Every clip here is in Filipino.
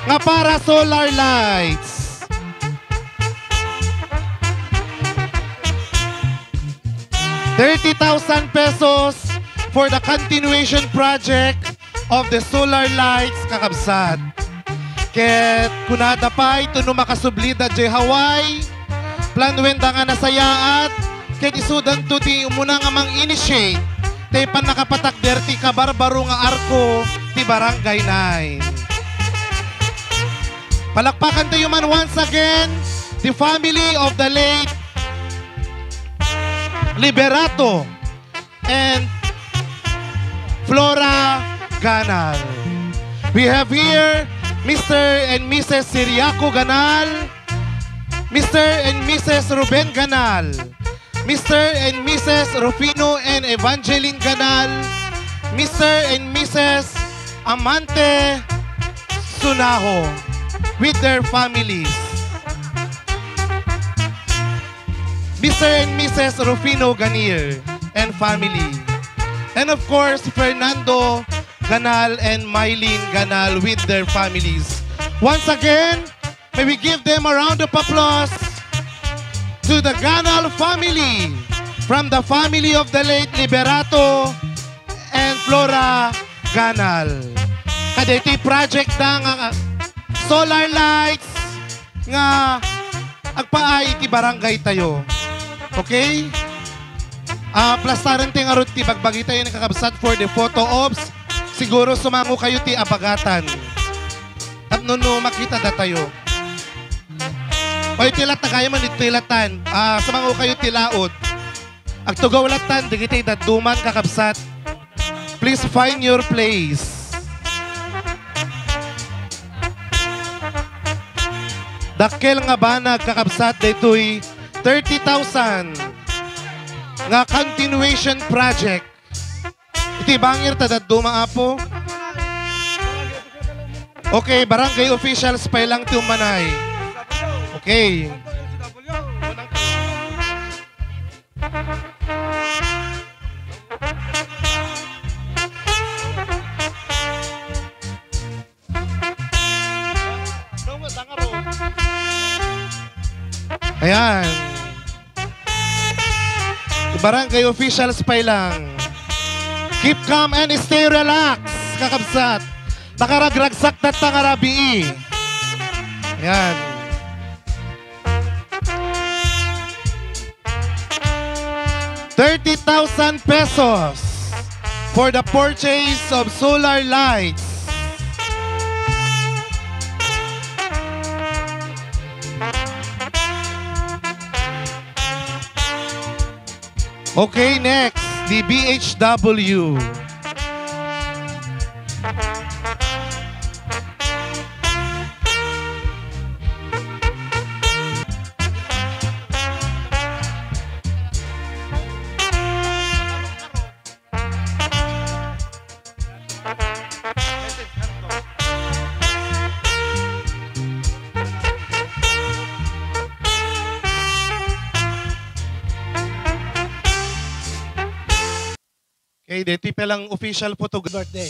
nga para solar lights. ₱30,000 for the continuation project of the solar lights kakabsat. Ket kunada pa ito no makasublida jay Hawaii, planwenda nga nasayaat, ket isudan to ti umuna nga mang initiate, tay pan nakapatak derti ka barbaro nga arko ti Barangay 9. Palakpakan tayo man once again, the family of the late Liberato and Flora Ganal. We have here Mr. and Mrs. Siriaco Ganal, Mr. and Mrs. Ruben Ganal, Mr. and Mrs. Rufino and Evangeline Ganal, Mr. and Mrs. Amante Sunaho with their families. Mr. and Mrs. Rufino Ganir and family. And of course, Fernando Ganal and Mylene Ganal with their families. Once again, may we give them a round of applause to the Ganal family from the family of the late Liberato and Flora Ganal. Kada ito'y project na nga solar lights nga agpaay iti barangay tayo. Okay? Plastaran ti nga ti bagbagi tayo ng kakabsat for the photo ops. Siguro sumango kayo ti abagatan. At nuno makita da tayo. O itilat na kayo man itilatan. Sumango kayo ti laod. Agtugaw latan, di kita'y daduman kakabsat. Please find your place. Dakkel nga ba nagkakabsat dito'y 30,000 nga continuation project. Iti bangir tadad dumaapo. Okay, barangay officials pa lang ti umanay. Okay. Ayan. Barangay officials pa lang. Keep calm and stay relax, kakabsat. Nakaragragsak na tangarabi. Ayan. ₱30,000 for the purchase of solar lights. Okay, next, the BHW. Okay, dito pa lang official photograph birthday.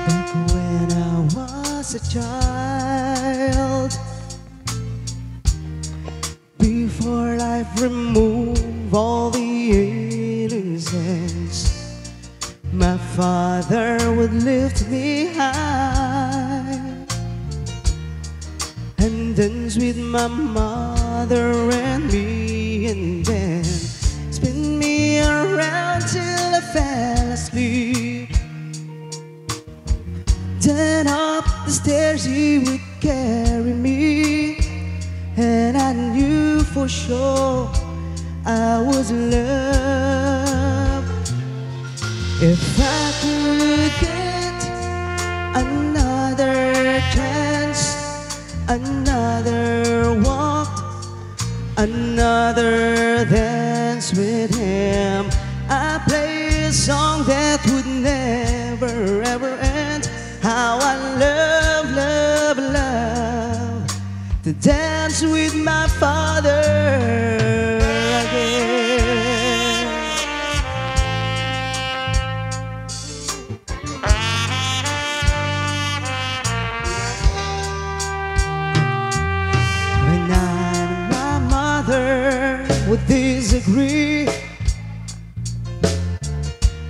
Back when I was a child, before life removed all the innocence, my father would lift me high and dance with my mother and me, and then spin me around till I fell asleep. Then up the stairs he would carry me, and I knew for sure I was loved. If I could get another chance, another walk, another dance with him, I play a song that would never ever end. How I love, love, to dance with my father again. When I and my mother would disagree,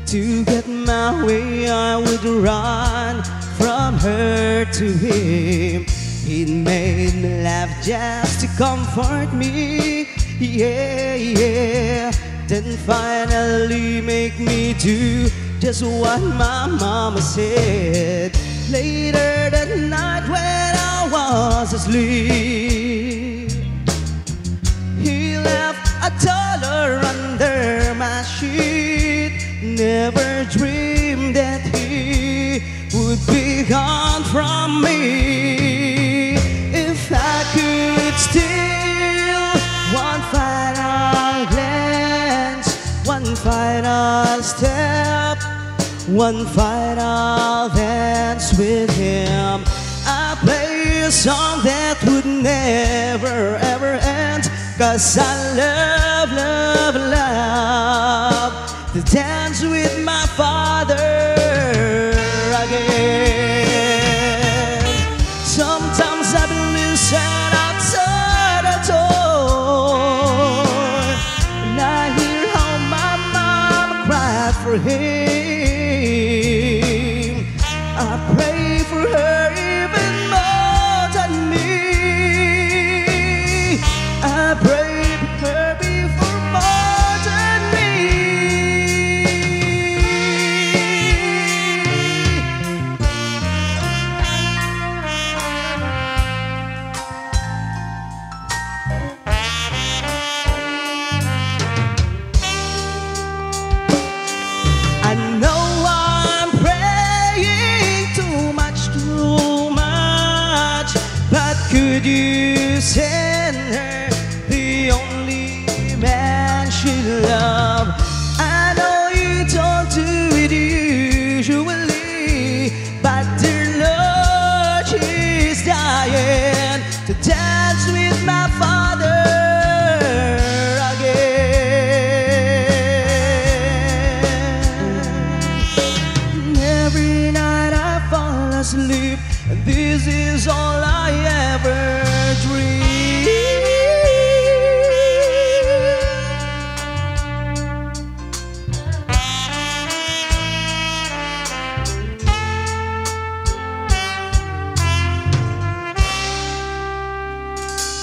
to get my way I would run from her to him. It made me laugh just to comfort me, yeah, yeah. Then finally make me do just what my mama said. Later that night when I was asleep, he left $1 under my sheet. Never dreamed that he would be gone from me. If I could steal one final glance, one final step, one final dance with him, I play a song that would never ever end. 'Cause I love, love, love to dance with my father again. Sometimes I've been listening outside the door, and I hear how my mama cried for him. I pray for her even more than me. I pray for her before more than me. I know I'm praying too much, but could you send her the only man she loved? I know you don't do it usually, but dear Lord, she's dying to dance with my father again. Every night I fall asleep, and this is all I ever dream.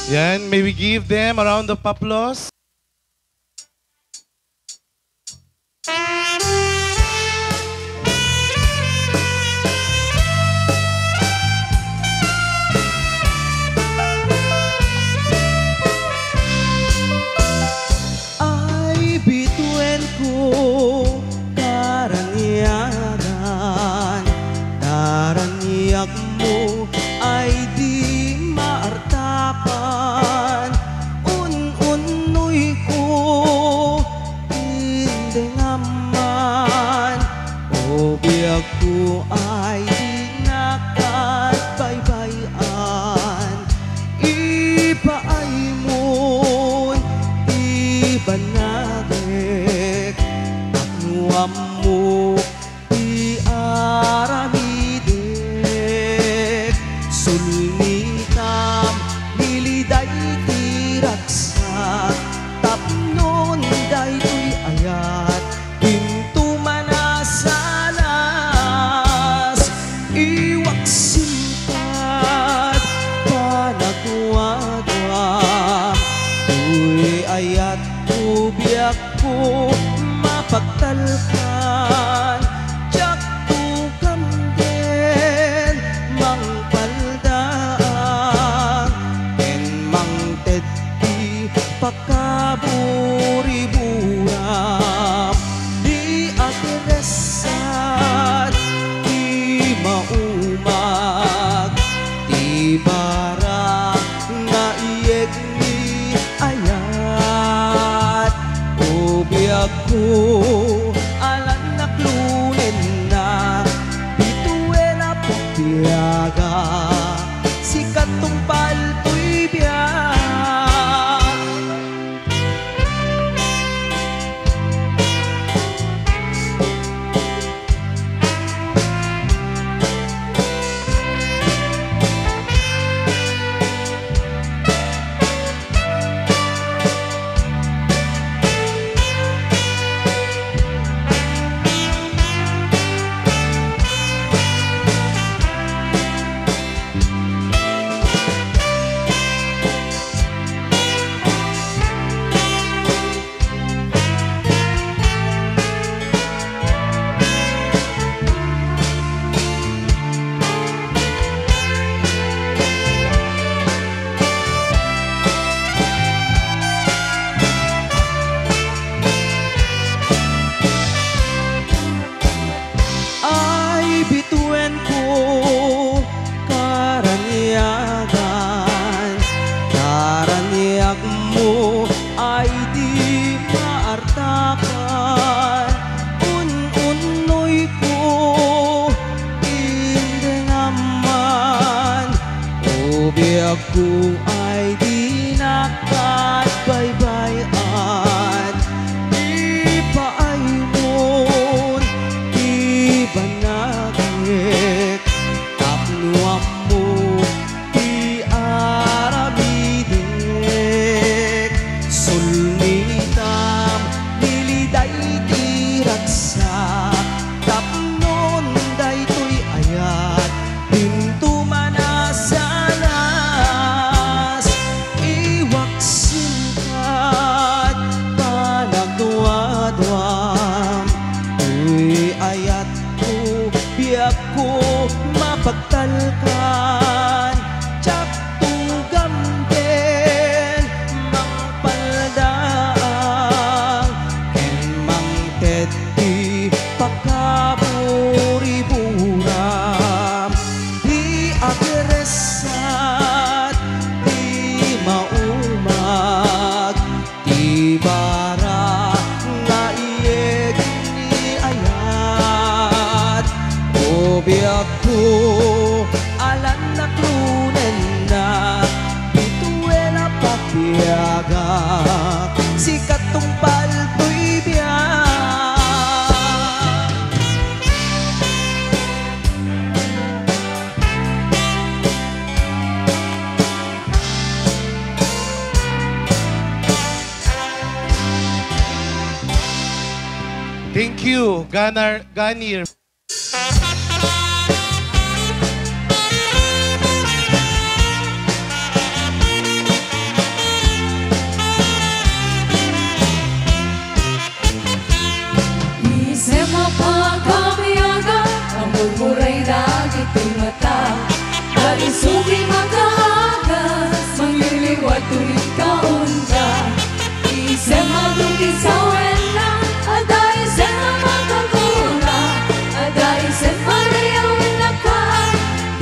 Yan, may we give them a round of applause? Ay bituin ko karanyagan, daraniyak mo ay di maartapan. Un-unoy ko hindi ngaman, o biyag ko ay di nakatbaybayan. Ipaay mo'n ibanagik, taknuam mo iaramidik. Sulnitam niliday tiraksak, tapnon daytoy ayat, pinto manasanas. Iwak simpat panagwadwam, tuy ayat tubiak ko mapagtalkan. Jak tukam din mang paldaan, en mang tedpi pakaburi-buram. Di agresat, di maumag, di barak nga iyeg ni ayat. O biyag ko alan naklunin na, bituin na pagbiyaga, sikat tong palto'y Biyag ko ay di nakatbaybayan, di paay mon, di banagik, tapnuam mo, di aramidik, sulnitam, niliday di raksa, tapnon day to'y ayat, pinto manasanas, iwak singkat, panagduadwam, uy ayat ko, biyak ko, mapagtalkan, tsak tugam din, mangpaldaang, ken mangteti, pagkaburi-buram, di agresat, di maumag, di bara, nga iyeg ni ayat, o biyak ko, alan na klunen na, bituela papiyagak, sikat tong palto'y biyak. Thank you, Ganir. Isema pa kamiyaga, ang murmuray dagit ay mata. Dari sugi makahagas, mangliliwat tuwing kaunta. Isema dugi sa wena, aday sema makagula, aday sema rayawin na ka,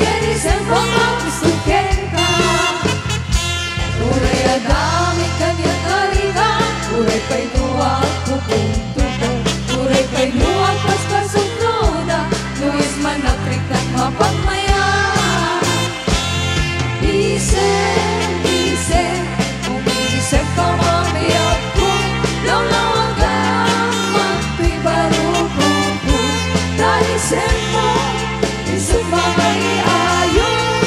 kaya sema magustukin ka. Uray adami kanya kaliga, uray pa'y tuwag pupuntukan, uray pa'y luwag paspasok roda, luwis manakrik at mapagmaya. Isip, umisip ka mamiyap ko, lawlawagan, magto'y barukong ko, dahil sempo, isip mamay ayon,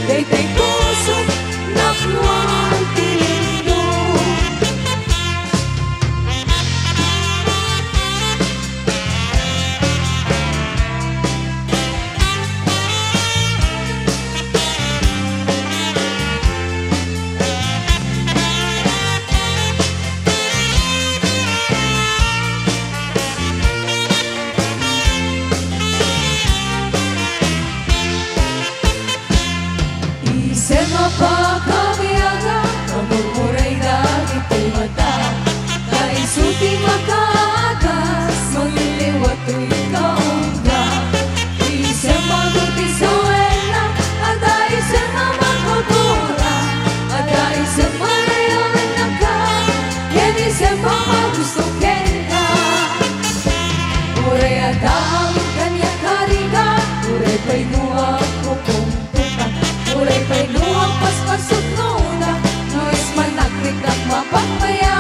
day-day puso, nakluwag tilindo. Isip mapakabiyaga, ang murmuray dagit ay mata. Dahil suti makaagas, mangliliwat tuwing kaungga. Isip maguti sa wena, aday isip makagula, aday isip marayawin na ka, yan isip makagustukin ka. Uray adamit kanya kariga, uray pa'y nuwag pupuntukan, uray pa'y luwag paspasok nuna, nuwis manakrik at mapagmaya.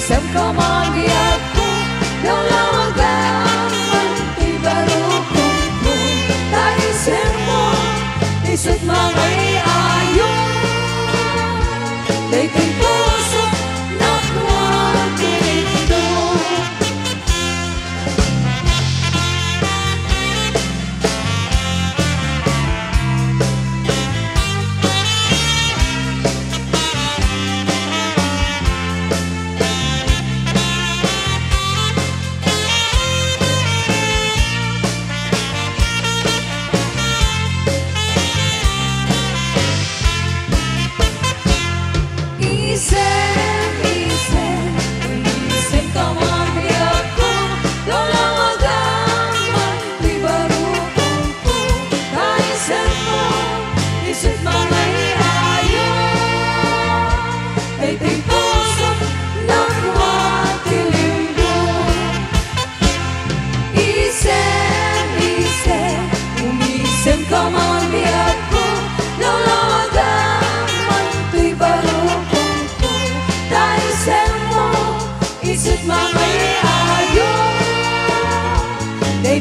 Isip ka magiyag ko, lawlawagan, manto'y barukong ko, dahil sempo, isot mangay ayon, day-day puso, nakluwag tilindo.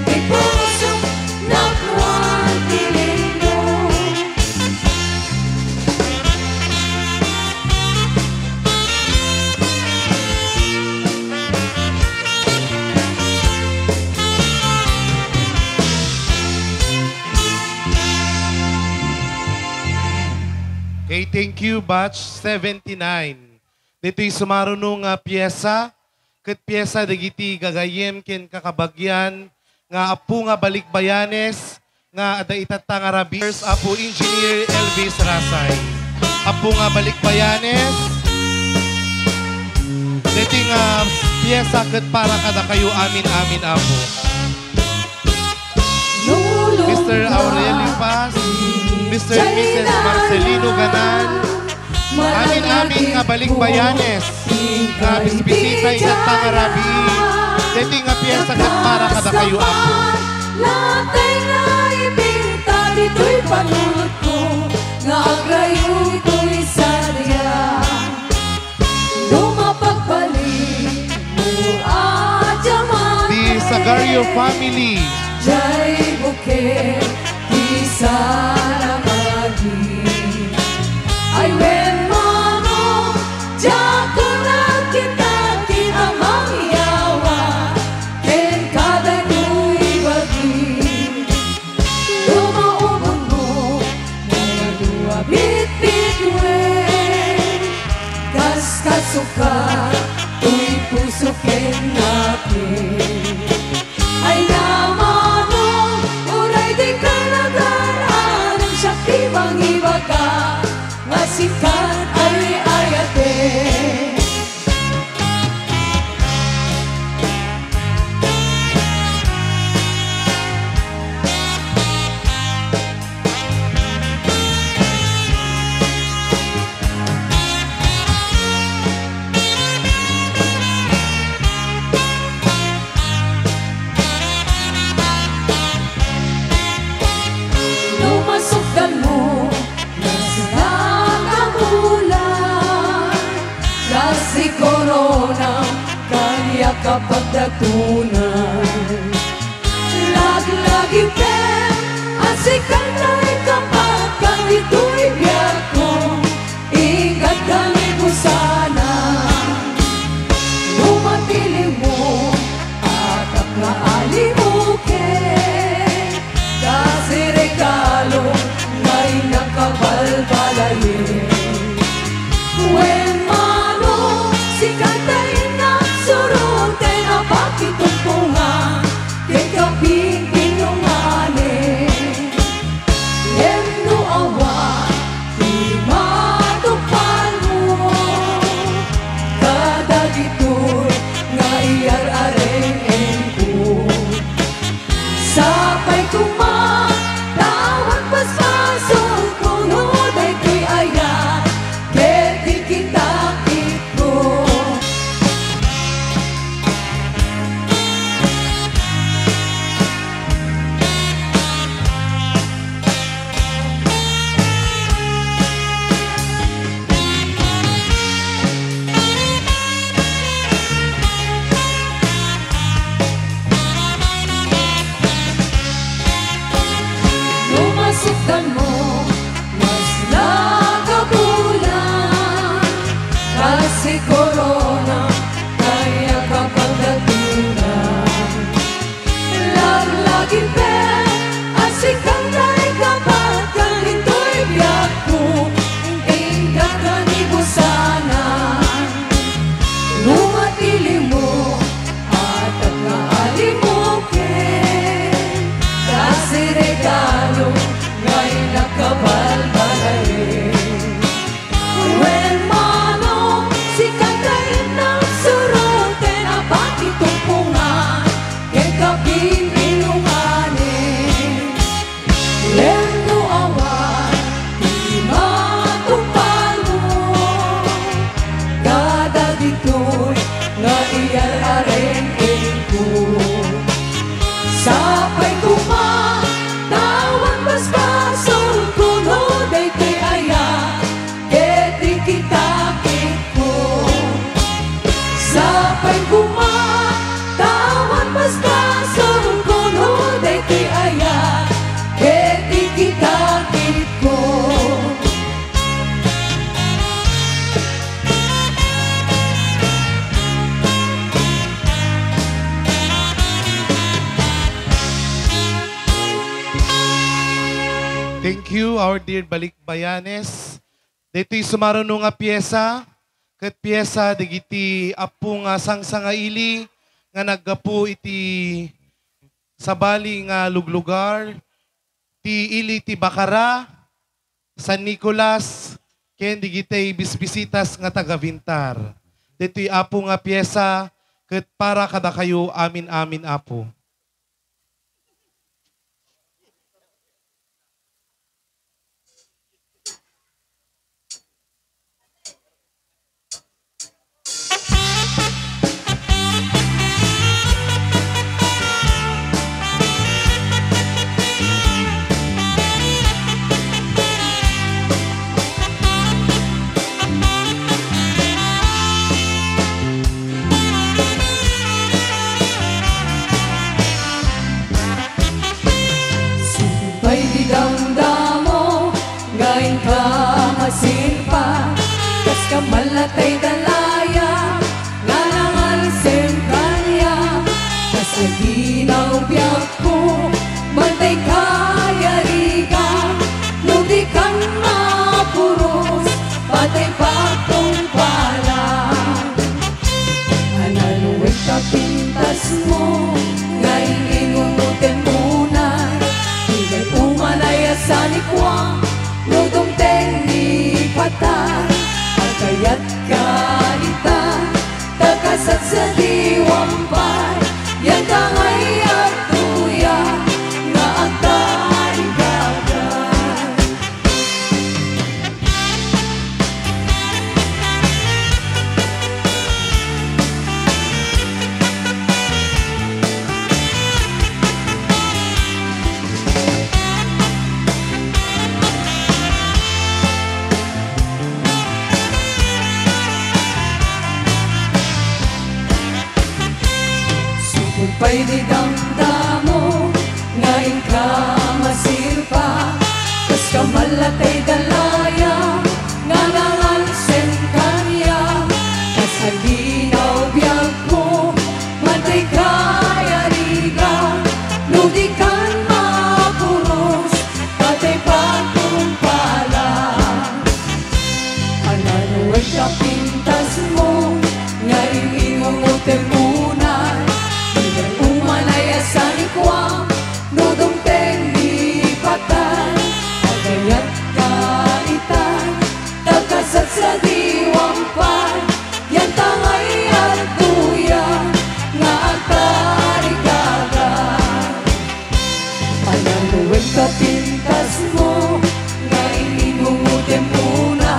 kay puso na kuwantilin mo. Okay, thank you, Batch 79. Dito'y sumarunong nga pyesa, kat pyesa dagiti gagayem ken kakabagyan, nga apo nga balikbayanes, nga ada itatang Arabis, apo Engineer Elvis Rasay. Apo nga balikbayanes, dito nga pyesa kat para kada kayo amin-amin apo. Mr. Aurelio Paz, Mr. and Mrs. Marcelino Ganal, amin-amin nga balikbayanes, nga bisbisita isang tangarabi, dito nga piyesa kat para kada kayo apo. Latay na ibinta, dito'y panulot ko, nga agrayo ito'y sadya. Lumapagbalik mo adyaman, The Sagario family, jay buke, di sana magi. Ay wen mano, jako na kita kinamang yawa, ken kada nu'y bagi. Lumaubon mo, mga dua bit-bit wen, kas kasuka, tuy puso ken natin. Ay namano, uray di kalagaran, ang syakti bang ibaga, nga sikat ay ayate. Lumasukdan mo, nasilang ang ulan, kasi corona, kaya kapag datunan. Laglagi pen, asikan na'y kapag kahito'y biyak ko, ingat ka ni Busana. Lumapili mo, atap na alimukin, kasi regalo nga'y nakabalbalayin. When mano, sikatayin ang suruten, na bakit tumpungan, kay kaping pinunganin. Yemno awa, di matupan mo, kada gito'y nga'y ar-areng ko. Sapay kuma, tawag paspason, kunod ay ko'y ayan, keti kita-kit ko. Lumasukdan mo, mas nakabulan, kasi corona, kaya kapag datunan. Laglaging pen, asikang na'y kapag kahito'y biyak ko, ingat ka ni Busana. Lumatili mo, atap na alimukin, kasi regalo nga'y nakabalbalayin. When mano, sikatayin ng suruten, na bakit tumpungan, kay kaping pinunganin. Lendo awan, di matupan mo, kada dito'y nga iyar-areng ko. Sapay kuma, tawag basbason, kunod ay ko'y aya, keti kita-kit ko. Sapay kuma, tawag basbason, kunod Thank you, our dear Balikbayanes. Dito'y sumarunong nga pyesa, kat pyesa digiti apo nga sangsanga ili, nga naggapu iti sabali nga luglugar, ti ili ti Bakara, San Nicolas, ken digitay bisbisitas nga taga-Vintar. Dito'y apo nga pyesa, kat para kada kayo amin-amin apo. May didamdamo, ngayon ka masimpa, kas kamalatay dalaya, nga nangalsem kanya, kas aginaw biyak ko, matay kaya riga, ludi kang mapuros, patay patong pala. Analuwag ka pintas mo, ngayon ingungutin muna, Iba'y umalaya sa likwang, nudong teni patay, at kaya't kalita, takasat sa diwampay, yan tangay at tuya, nga ang tarigagay. Pa'y di damdamo, ngayon ka masirpa, kas kamalatay dalaya, nga nangalsen kanya, kas aginaw biyag ko, matay kaya riga, ludi kan mapuros, patay patong pala. Ananuwag ka pintas mo, ngayon ingungutin muna, umalaya sa likwang, nudong teni patay, agayat kaitan, takasat sa diwampay, yan tangay at tuya, nga ang tarigagay. Panaluwag ka pintas mo, nga iningungutin muna,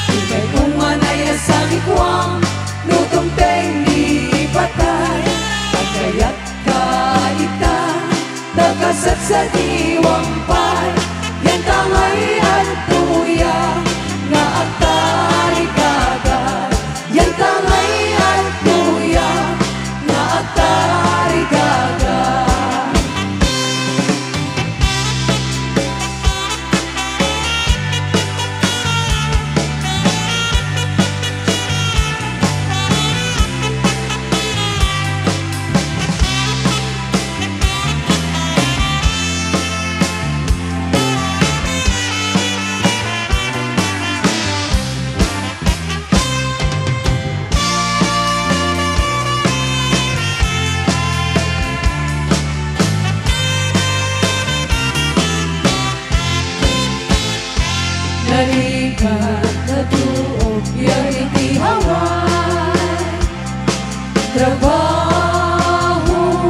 iba'y umalaya sa likwang, nudong teni patay, kaya't kaitan, takasat sa diwampay, yan tangay at tuya, nga ang tarigagay. Yan tangay at tuya, nga ang tarigagay. Nalikat na tuog, yan iti haway, trabaho,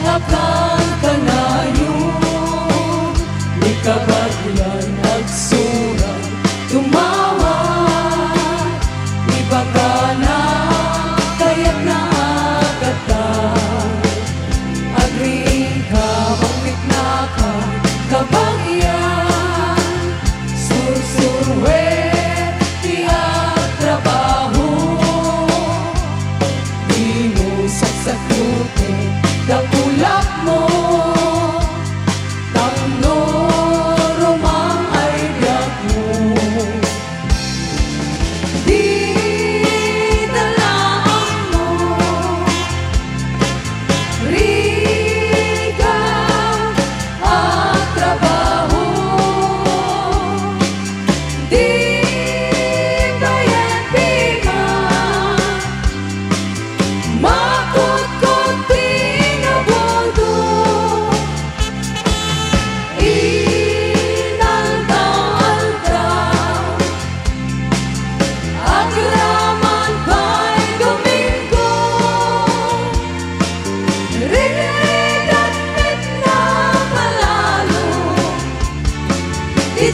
hakang kanayon, di kabaglan nagsurang, tumawag, iba ka na, kaya't naagatan, agriin ka, bangkit na ka, kabangyan, sursurwe.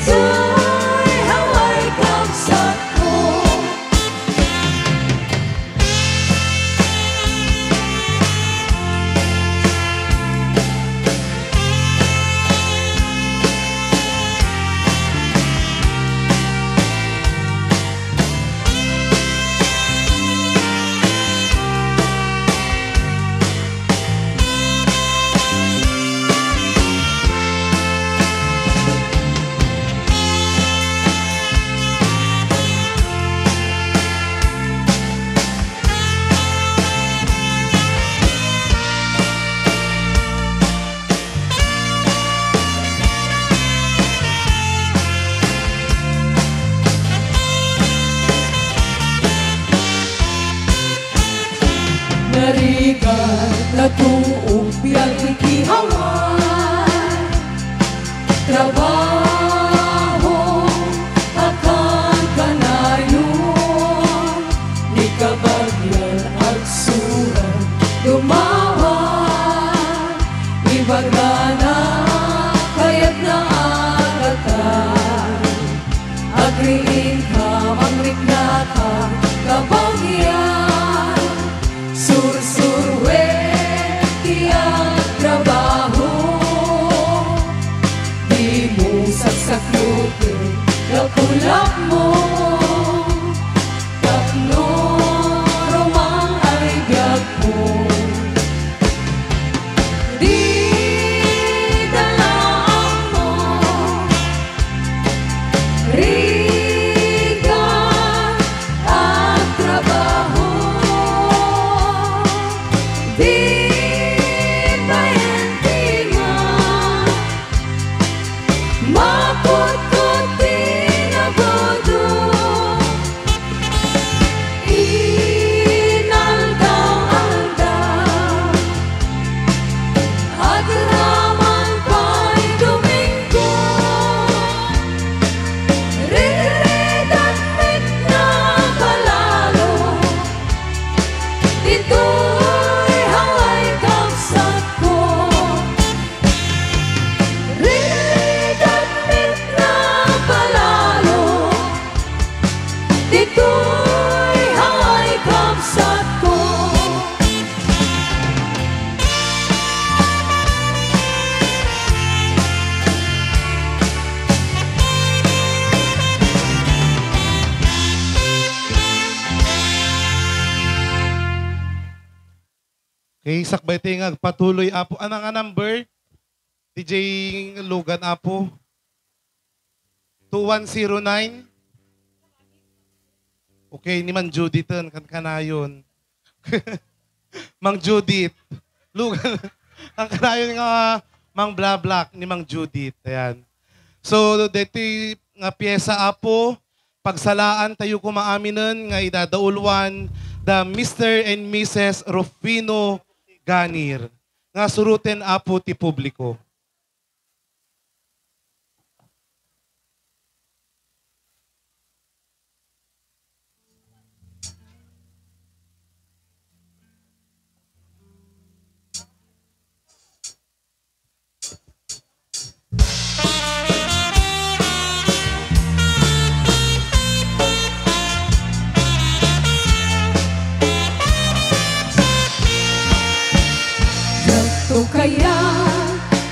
Dito'y haway kamsat ko. Narigan na tuong biyang ikihawan, trabaho akan kanayon, ni kabagyan at suran dumawan, ibagana kaya't naagatan, agriin ka mangriknata kabagyan, sursurwe tiyang trabaho, di mo saksaklutin lakulap mo, tapno romang ay biyag mo. Di dalaan mo, rigan ang trabaho. Di payentingan, maput-puti na bodo, inaldaw-aldaw, at raman pa'y Domingo, ririt-mit na palalo, dito'y haway kamsat ko. Ririt-mit na palalo, dito'y haway kamsat ko. Okay, sakbay tingag patuloy apo. Ano nga number? DJ Lugan apo. 2109. Okay, ni Mang Judith kan kanayon. Mang Judith. Lugan. Ang kanayon nga Mang Blablak ni Mang Judith. Ayan. So, dito nga pyesa apo. Pagsalaan tayo kumaaminan nga idadaulwan the Mr. and Mrs. Rufino Ganir. Nga suruten apo ti publiko. Ganto kaya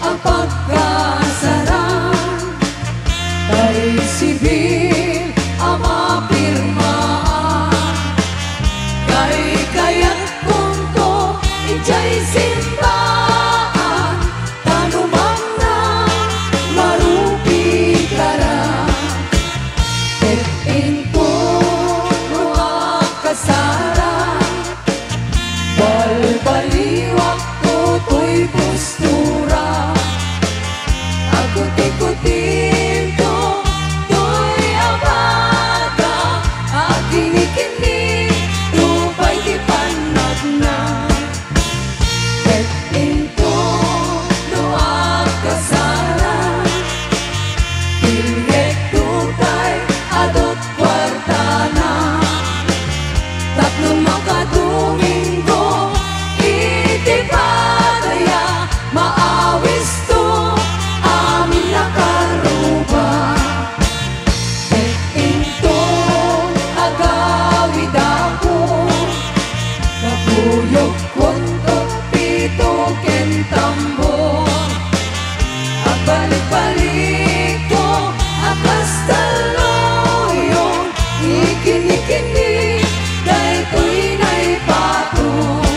ang pagkasaran, tayo sibil ang mapirmaan, kay kaya't punto ijay simbahan, tanumang na marupi kara, et inpo mga kasaran, balbaliwak to'y postura. balik-balik ko akas taloyon ikini-kini dahil ko'y naipatong.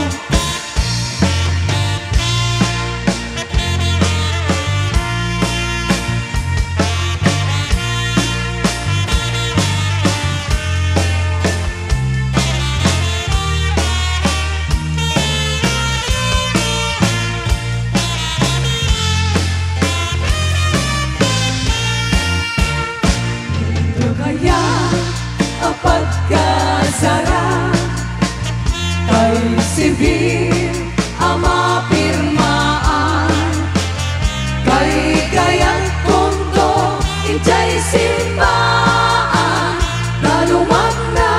Kaya ang pagkasara kay sibil ang mapirmaan kay gayang kondo itay simbaan naluwag na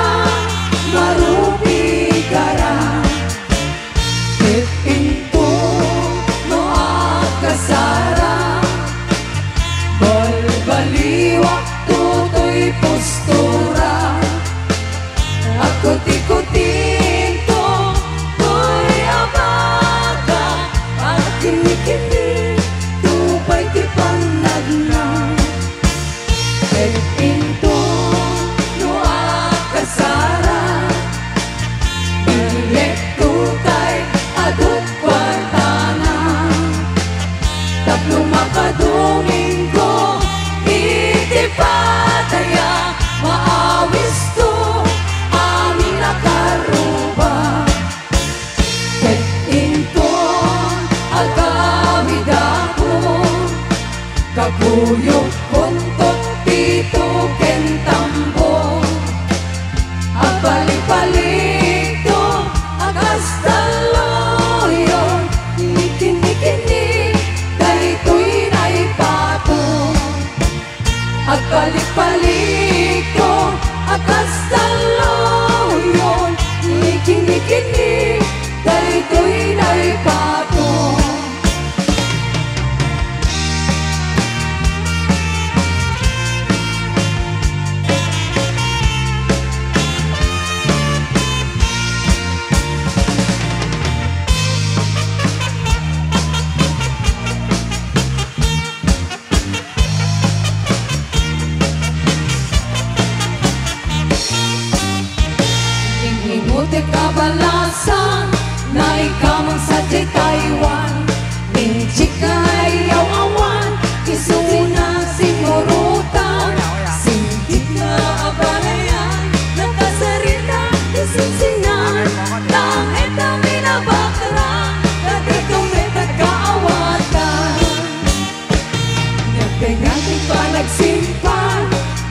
marupigara ket pinto no akasara balbaliwak tutoy postura ako tikutin to to'y abaga at kini-kini tupay ti panagna ket pinto no akasara bilek tutay adut kwartana tapno makaduminggo iti pataya maawis to amin nakaruba ket inton agawid ako kakuyok kontot pito ken tambo at balik-balik to agas taloyon ikini-kini dahito'y naipatong at balik-balik ko akas taloyon ikini-kini dahito'y naipatong. Ingimuti kabalasan na ikaw ang sadyay Taiwan Minchika ayaw awan isuna simurutan singgit na abalayan nakasarita isinsinan langit na minabakran na dito may tagkaawatan nagtingating pa nagsimpan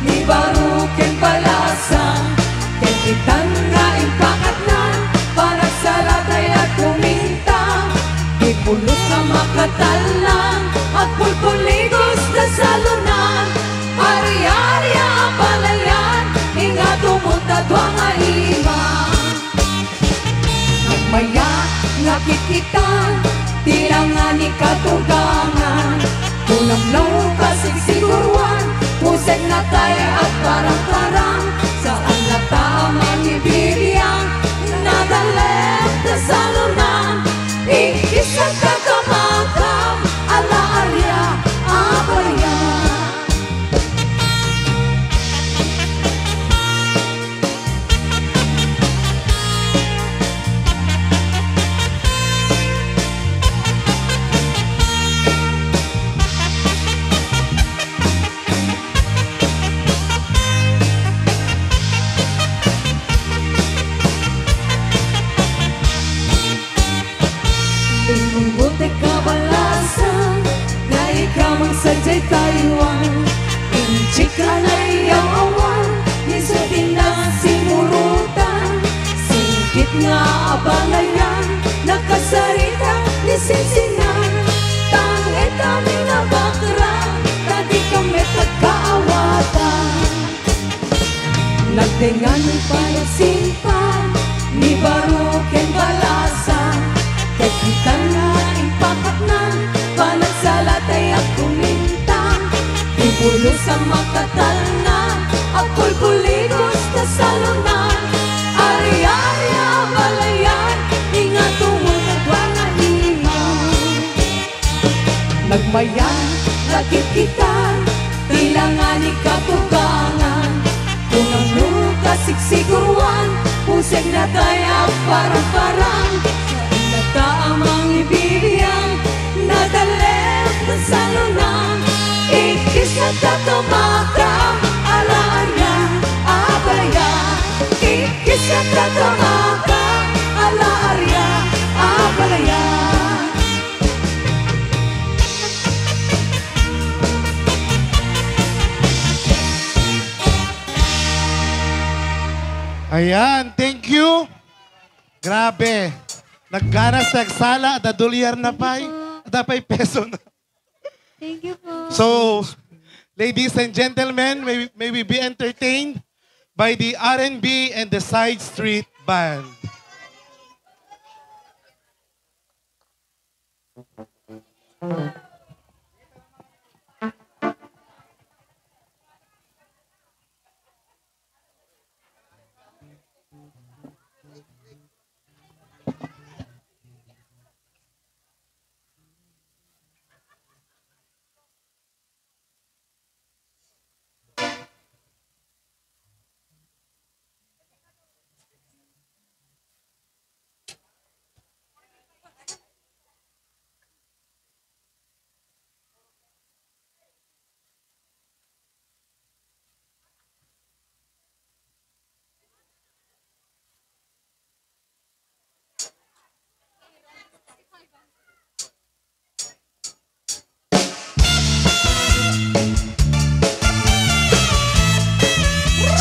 ni barukin balasan Kitan nga impakat na para sa latay at kumintang ipulos na makatalang at pulpuligos na salunan ari-arya ang palayan inga tumutadwa nga ima nagmaya nga kikitan tilangan ni katugangan tunamlaw kasigsigurwan puseg na tayo at parang-parang saan na tamang ibigyan nadalep na salunan ikisag kakamakam ala-arya abaryan Ingubuti kabalasan na ikaw ang sadyay Taiwan Inchika na iyang awan isutin na simurutan singkit nga abalayan nakasarita ni sinsinan tangit kami na bakran tadi kami tagkaawatan nagtingan pa nagsimpan ni barukin balasan kita na impakat na panagsalatay at kumintang ipulos ang makatal na at pulpuligos na salunan ari-arya balayan ingat tumutagwa nga himaw nagmayan Lakit kita, tilangan ikatugangan. Kung ang luka siksiguruan, puseg na tayo parang-parang. Nataamang ibibiyang, nadalep na salunang. Ikis na tatumaka, alaarya, abalaya. Ikis na tatumaka, alaarya, abalaya. Ayan, thank you. Grabe. Nagganas sa sala, at adulyar na pa'y, at peso na. Thank you po. So, ladies and gentlemen, may we be entertained by the R&B and the Side Street Band.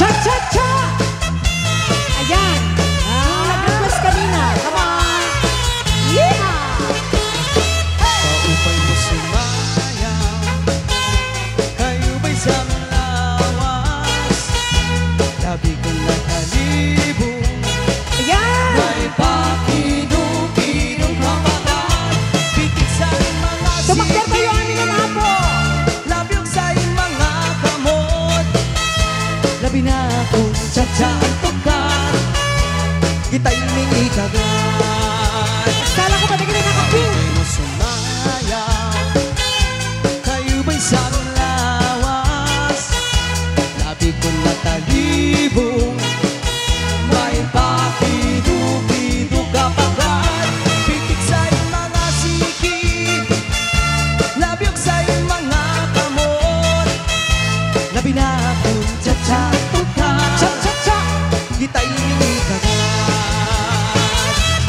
Cha-cha-cha! Ayan. Nag-request kanina. Come on. Yeah! Paupay mo sumayaw, kayo ba'y sa malawas? Labi kong nakalibong, Ayan! may pakinong-kinong kapagat. Pitik sa'y mga Tumakder tayo amin na napo. labyog sa'y mga kamot. Labi na akong tsatsaan tukan, kita'y mingi kagad. Kala ko ba na nakapin? Paupay mo sumayaw, kayo ba'y sa lawas? Labi kong natalibong, may pakido-kido kapagat. Pitik sa'y mga siki, labyog sa'y mga kamot. Labi na akong tsatsatukan, Cha-cha-cha! kita'y mingi kagad.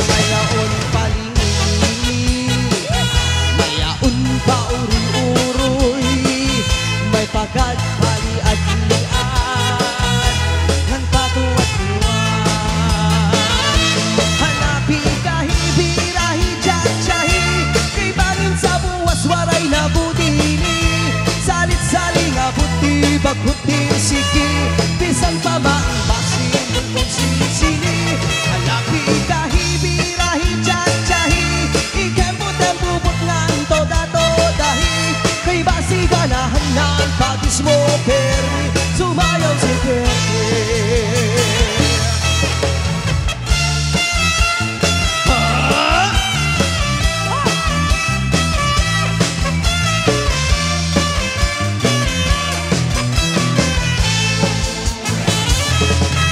Mayaon palingi, mayaon pa uroy-uroy, may pagad pali-adlian, ng patuwat-tuwan. Hanapi kahi, birahi, tsatsyahi, kay bangin sa buwas waray na budini. Salit-saling abuti, baghutin siki, bisan pa maambasin kung sini-sini. Hanapi kahi, birahi, tsatsyahi, ikempo-tempo-bot ngan toda-todahi, kay basi ganahan ng pagis mo permi, sumayaw si Permi.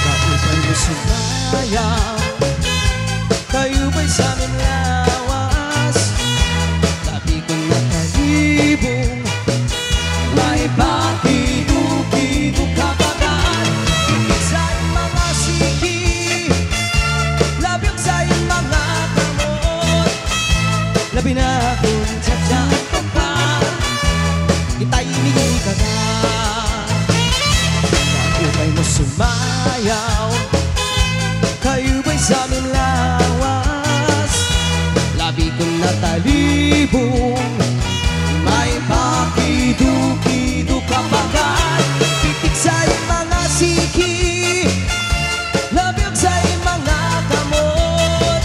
Kaupay mo sumayaw, kayo ba'y sa aming lawas? Labi kong nakalibong, may pakido-kido kapagat. Pitik sa'y mga siki, labyog sa'y mga kamot. Labi na akong tsatsatukan, kita'y mingi kagad. Kaupay mo sumayaw, kayo ba'y sa aming lawas? Labi kong natalibong, may pakido-kido kapagat. Pitik sa'y mga siki, labyog sa'y mga kamot.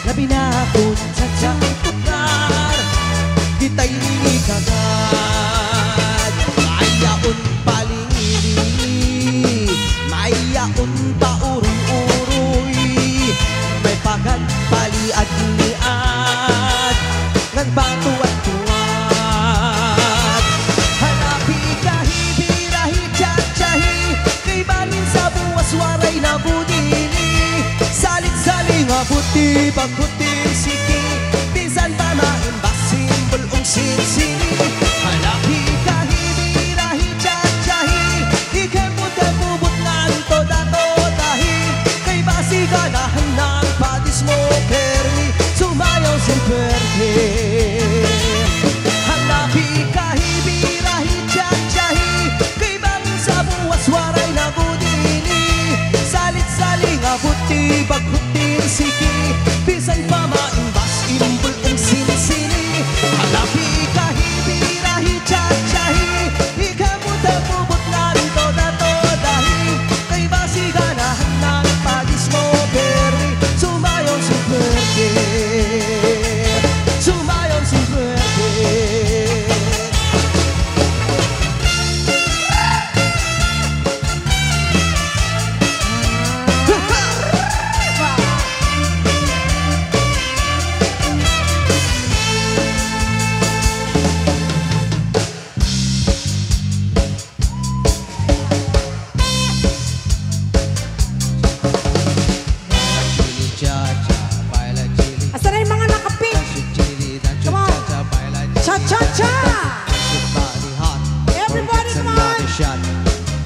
Labi na akong tsatsatukan, kita'y mingi kagad. Mayaon palingili, mayaon pa uroy-uroy, may pagad pali-adlian, ng patuwat-tuwat. Abuti pagputing siki Bisan pa maimbasin bulong sinsini Halapi kahibirahi chachahi Ikemute bubut nganto dahi Kay basi ganahan ng padis mo permi Sumayaw sin perte Halapi kahibirahi chachahi Kay bangin sa buwas waray na gudini Salit-saling abuti pagputing siki Bisan pa maimbas imbul ang sinisini Halapi kahibirahi chachahi Ikamuta bubut narito dahi Kay basi ganahan ng padis mo perri Sumayon si perte Sumayon si perte Asa na yung mga naka-pink? Come on. Cha-cha-cha! Everybody, come on!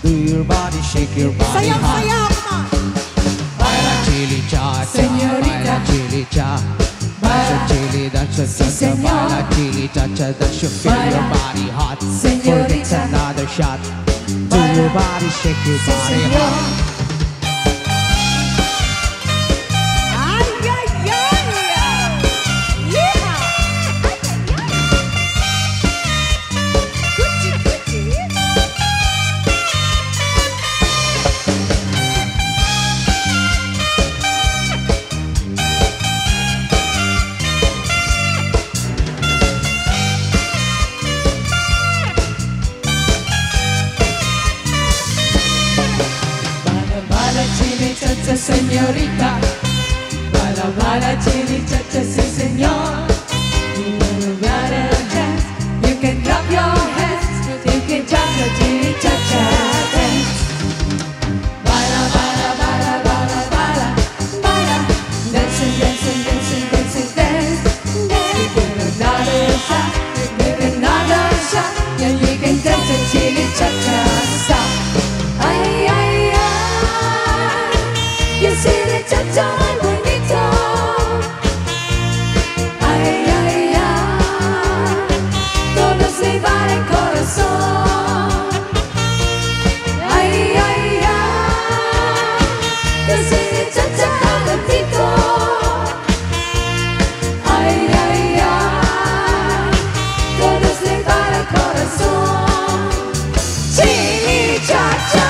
Do your body, shake your body Sayaw, hot. sayaw, come on! Baila chili cha cha, Señorita. baila chili cha. Dance your chili, dance your cha cha, señor. baila chili cha cha. That you feel Baila. your body hot. Señorita. Forget another shot. Do Baila. your body, shake your Sí, body señor. hot. Ay, ay, ay! Yeehaw! Gucci, Gucci! Bala chili cha-cha señorita Bala chili cha-cha sí señor You gotta dance You can clap your hands You can cha-cha chili cha-cha dance Bala Dancing, dancing, dancing, dancing, dance You can another shot You can another shot Yeah, you can dance a chili cha-cha stop Ay, ay, ay You see the cha-cha muy bonito Ay, ay, ay Todos le va el corazón Ay, ay, ay You see the cha-cha calentito Ay, ay, ay Todos le va el corazón Chili cha-cha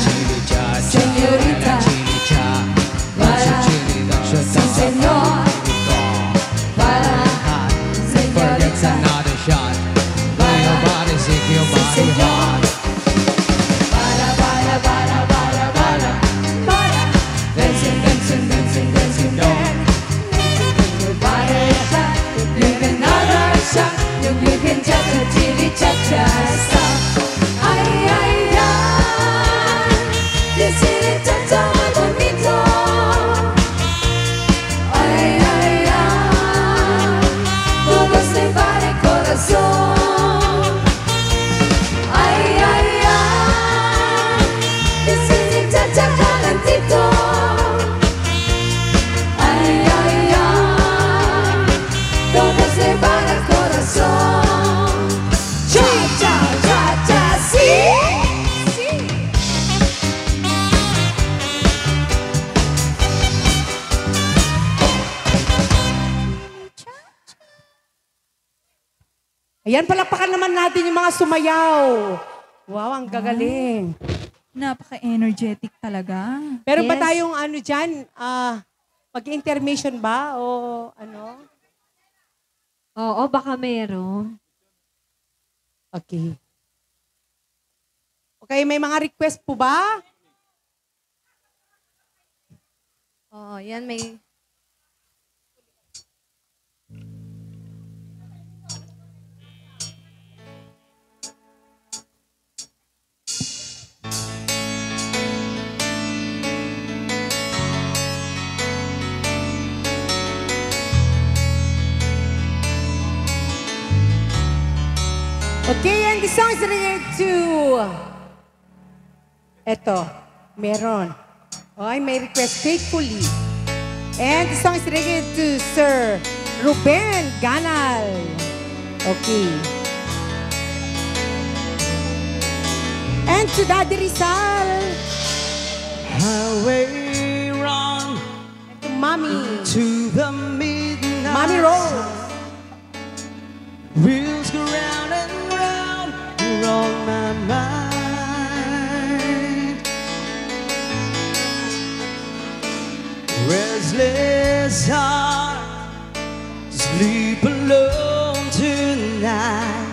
Chili cha cha, Señorita. baila chili cha. Dance your chili, dance your Sí, cha cha, señor. Body hot. Forget Señorita. another shot. Baila your body, shake your body señor. hot. Dancing, dancing, dancing, dancing, dance. Your body shot, you can another shot, you can cha-cha, chili, cha-cha, stop. Ay, ay, ay, you see the cha-cha muy bonito. Ay, ay, ay, todos le va el corazón. Ay, ay, ay, you see the cha-cha calentito. Ay, ay, ay, todos le va el corazón. Cha, cha, cha, cha, sí. Sí. Ayan, palakpakan naman natin yung mga sumayaw. Wow, ang gagaling. Napaka-energetic talaga. Pero ba Yes. tayong ano dyan, Mag-intermission ba o ano? Oo, baka meron. Okay. Okay, may mga request po ba? Oo, yan may... Okay, and the song is related to... Eto, meron. Okay, may request faithfully. And the song is related to Sir Ruben Ganal. Okay. And to Daddy Rizal. Highway run And to Mommy. to the midnight. Mommy Rose. Wheels go round and round, you're on my mind. Restless heart, sleep alone tonight.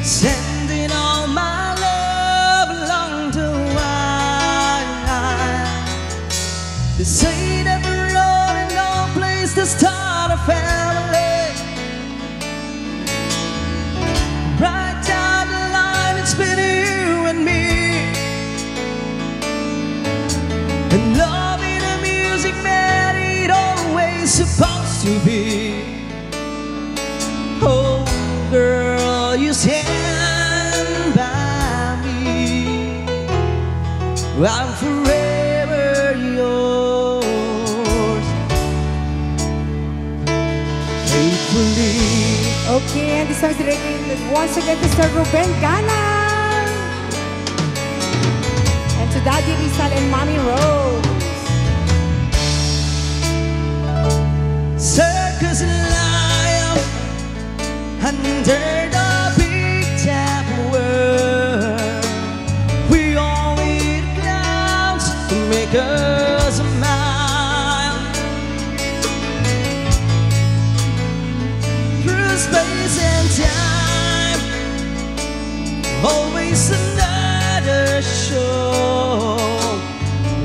Sending all my love along the wire. They say that we're all in no place to start a family. Right down the line, it's been you and me. And loving the music, man, it always supposed to be. Oh, girl, you stand by me. I'm forever yours, faithfully. Okay, and the song is related once again to Sir Ruben Ganal. And to Daddy Rizal and Mommy Rose. Circus lion under the big top world. We all need clowns to make us smile. Through space and time, always another show.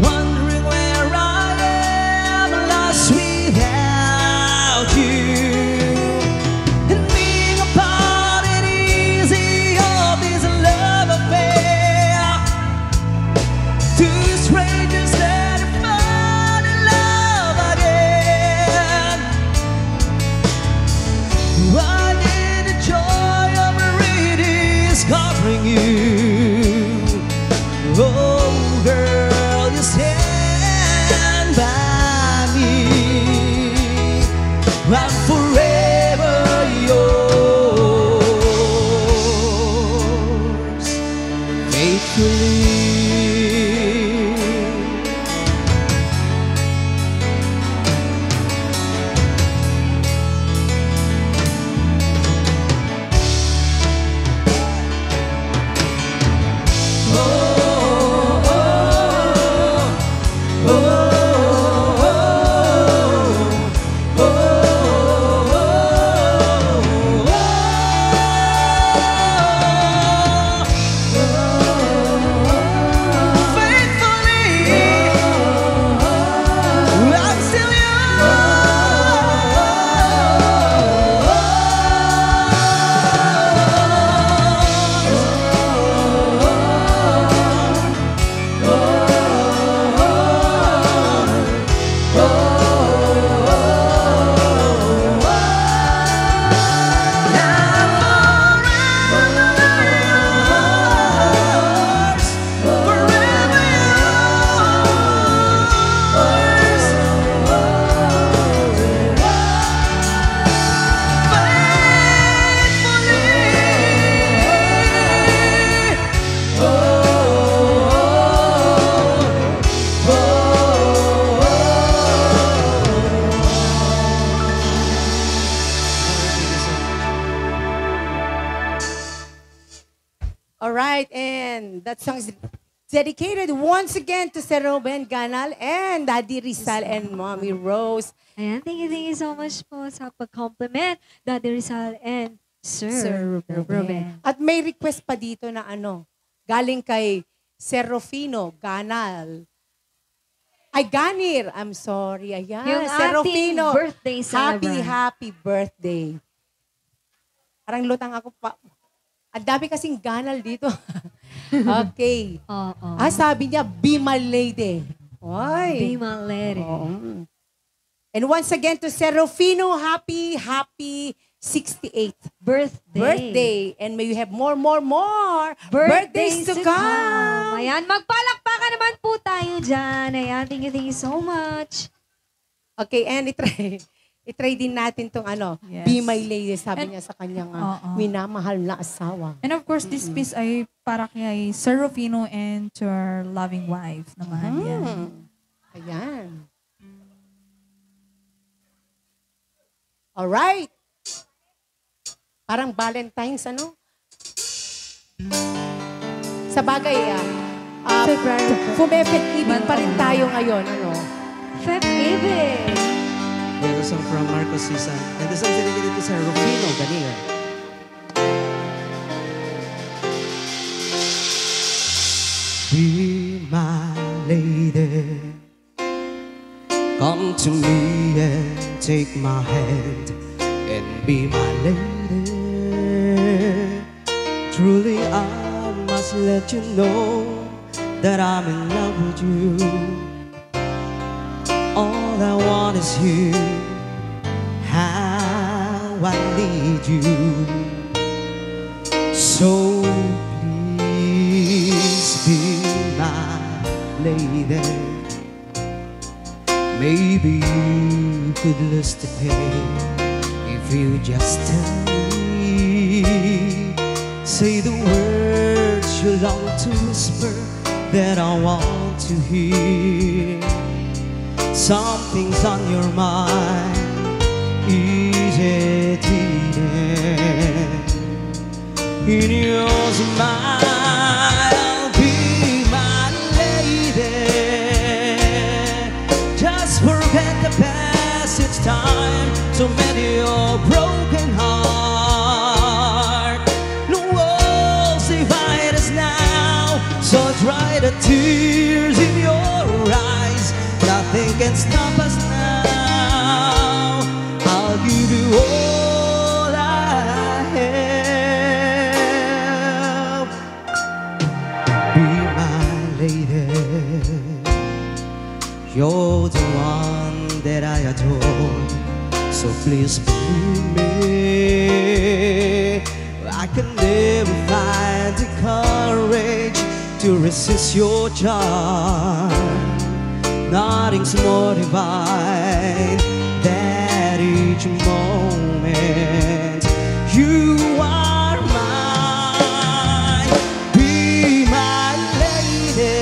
Wondering where I am, lost without you. And being apart ain't easy, all this love affair. Two strangers that fall in love again. I need the joy of rediscovering you. Oh, girl, you stand by me. I'm forever yours, faithfully. All right, and that song is dedicated once again to Sir Ruben Ganal and Daddy Rizal and Mommy Rose. Ayan, thank you so much po sa pag-compliment, Daddy Rizal and Sir Ruben. At may request pa dito na galing kay Sir Rufino Ganal. Ay, Ganir. I'm sorry. Ayan, Yung Sir ating Rufino. birthday celebrant. Happy birthday. Parang lutang ako pa. Ang dami kasing Ganal dito. Okay. Oo. Sabi niya, be my lady. Be Oy. my lady. Oo. And once again to Sir Rufino, happy 68th birthday. And may you have more birthdays to come. Ayan, magpalakpakan naman po tayo dyan. Ayan, thank you so much. Okay, and itry din natin tong Yes. be my lady, sabi And- niya sa kanyang Oo. minamahal na asawa. And of course, this piece ay para kay Sir Rufino and to our loving wife naman. Yan. Ayan. Alright. Parang Valentine's, Sa bagay, February. Fumefet ibig pa rin tayo ngayon, Feb Ibig. There's a song from Marcos Sisan. And the song is dedicated to Sir Rufino Ganil. Be my lady, come to me and take my hand and be my lady. Truly I must let you know that I'm in love with you. All I want is you, how I need you. So please be my lady. Maybe you could lose the pain if you just tell me. Say the words you long to whisper that I want to hear. Something's on your mind, easy to in your smile, be my lady. Just forget the past, it's time to mend your broken heart. No walls divide us now, so dry the tears in your eyes. Nothing can stop us now. I'll give you all I have. Be my lady. You're the one that I adore, so please believe me. I can never find the courage to resist your charm. Nothing's more divine than each moment you are mine. Be my lady.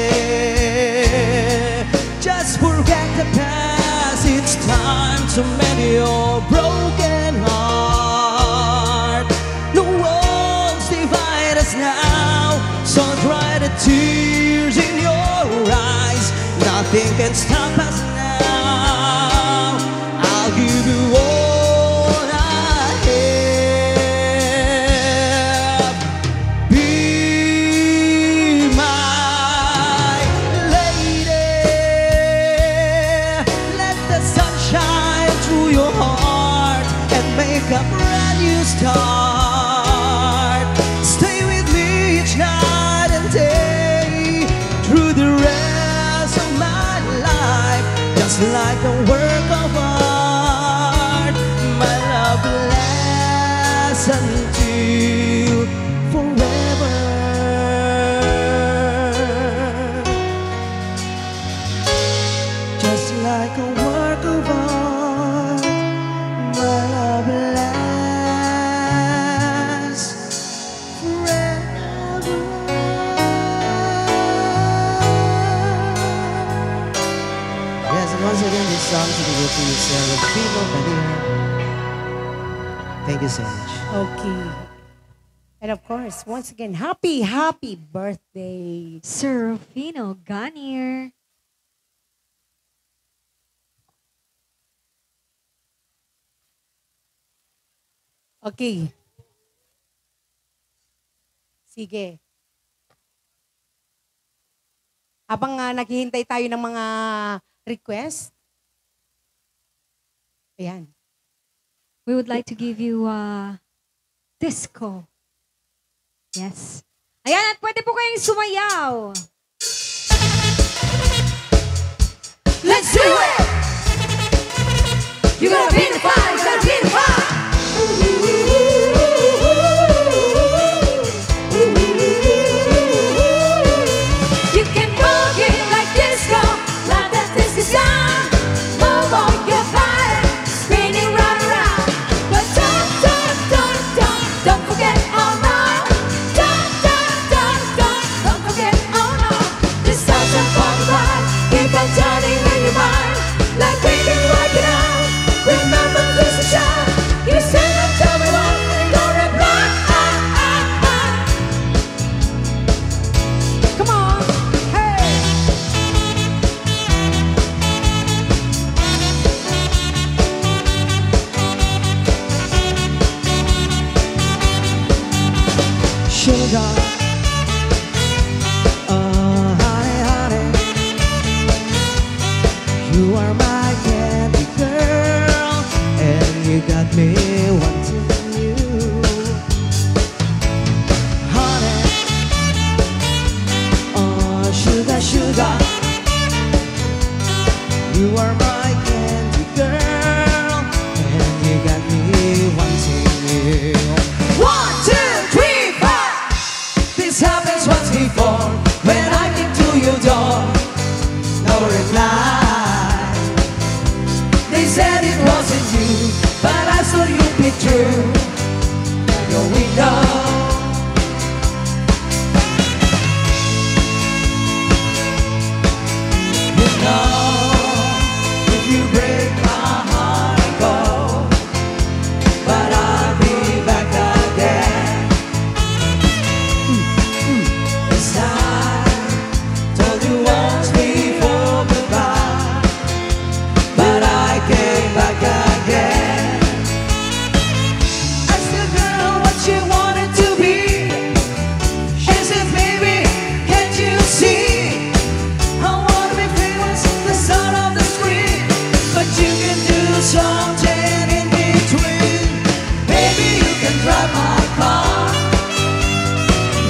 Just forget the past. It's time to mend your broken heart. No walls divide us now, so dry the tears in your eyes. Nothing can stop us now. I'll give you all I have. Be my lady. Let the sun shine through your heart and make a brand new start. Stay with me each night and day through the rest of my life, just like a work of art. My love lasts until forever. Just like a work of art, my love lasts forever. Yes, and once again, this song is dedicated to Sir Rufino Ganil. Thank you so much. Okay. And of course, once again, happy, happy birthday. Sir Rufino Ganier. Okay. Sige. Habang naghihintay tayo ng mga request. Ayan. We would like to give you disco. Yes. Ayan, at pwede po kayong sumayaw. Let's do it! You gotta be the fire, you gotta be the fire! You can boogie like disco, like that disco sound. Move on your body, spinning round and round. But don't forget, oh no. Don't forget, oh no. This sounds so fun, right? Keep on turning in your mind, like we can work it out. Remember this is shine. You stand and tell me what, don't reply. Come on. Hey. Sugar, honey, honey, you are my candy girl, and you got me wanting you. Honey, sugar, sugar, you are my candy girl, and you got me wanting you. 1, 2, 3, 4. This happens once before when I came to your door. No reply. They said it wasn't you, but I saw you peek through your window. You know, if you break my heart, I go, but I'll be back again. This time, told you once before goodbye, but I came back again. Asked the girl what she wanted to be. She said, baby, can't you see? I wanna be famous, the son of the street, but you can do something in between. Baby, you can drive my car.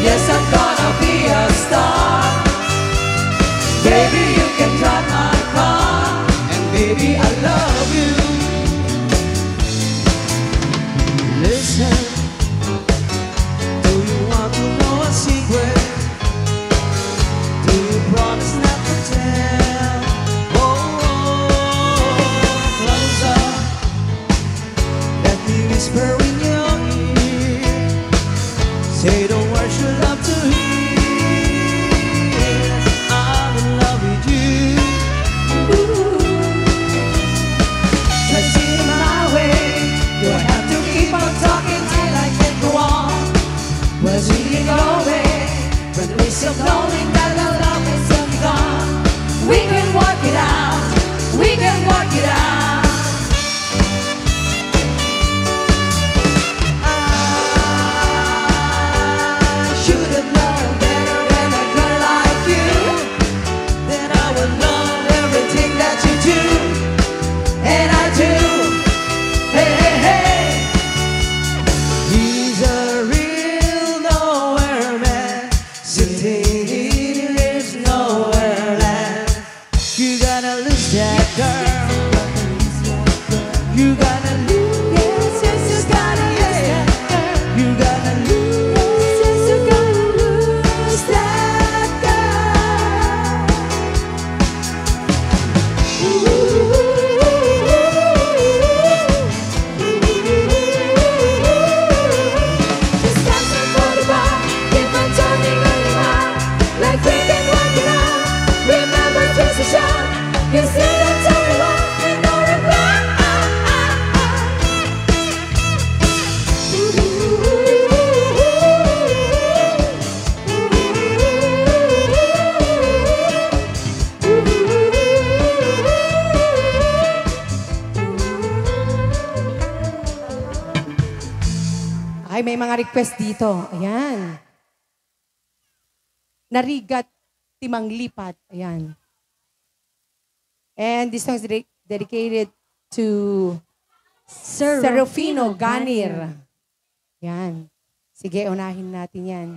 Yes, I'm gonna be a star. Baby, you can drive my car, and baby, I love you. Listen, do you want to know a secret? Do you promise not to tell? Closer, let me whisper in your ear. Say the words you love to hear. I'm in love with you. Just in my way. You have to keep on talking till I can go on. Where's you going? When the risk of knowing that the love is only gone. We can work it out, we can work it out. I should have known better when a girl like you, that I would love everything that you do, and I do. Hey, hey, hey. He's a real nowhere man, sitting in nagka-request dito. Ayan. Narigat Timang Lipat. Ayan. And this song is dedicated to Sir Rufino Ganir. Yan. Sige, unahin natin yan.